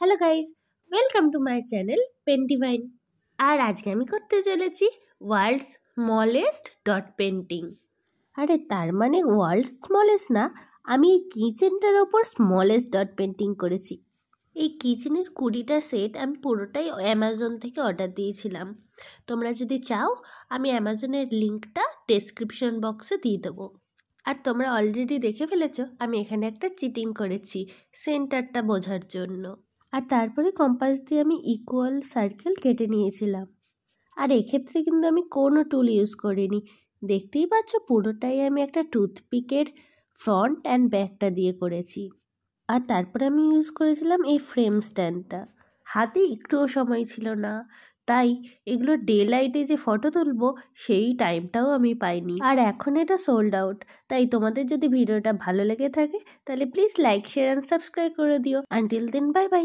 Hello guys, welcome to my channel pen divine. আর আজকে আমি করতে চলেছি ওয়ার্ল্ডস স্মলেস্ট ডট পেন্টিং। আরে তার মানে ওয়ার্ল্ড স্মলেস্ট না, আমি এই কিচেনটার ওপর স্মলেস্ট ডট পেন্টিং করেছি। এই কিচেনের 20টা সেট আমি পুরোটাই অ্যামাজন থেকে অর্ডার দিয়েছিলাম। তোমরা যদি চাও আমি অ্যামাজনের লিঙ্কটা ডেসক্রিপশন বক্সে দিয়ে দেবো। আর তোমরা অলরেডি দেখে ফেলেছো আমি এখানে একটা চিটিং করেছি সেন্টারটা বোঝার জন্য। আর তারপরে কম্পাস দিয়ে আমি ইকুয়াল সার্কেল কেটে নিয়েছিলাম। আর এক্ষেত্রে কিন্তু আমি কোনো টুল ইউজ করিনি, দেখতেই পাচ্ছ পুরোটাই আমি একটা টুথপিকের ফ্রন্ট অ্যান্ড ব্যাকটা দিয়ে করেছি। আর তারপরে আমি ইউজ করেছিলাম এই ফ্রেম স্ট্যান্ডটা। হাতে একটুও সময় ছিল না, তাই এগুলো ডে লাইটে যে ফটো তুলবো সেই টাইমটাও আমি পাইনি। আর এখন এটা সোল্ড আউট। তাই তোমাদের যদি ভিডিওটা ভালো লেগে থাকে তাহলে please like, share and subscribe করে দিও। Until then, bye by.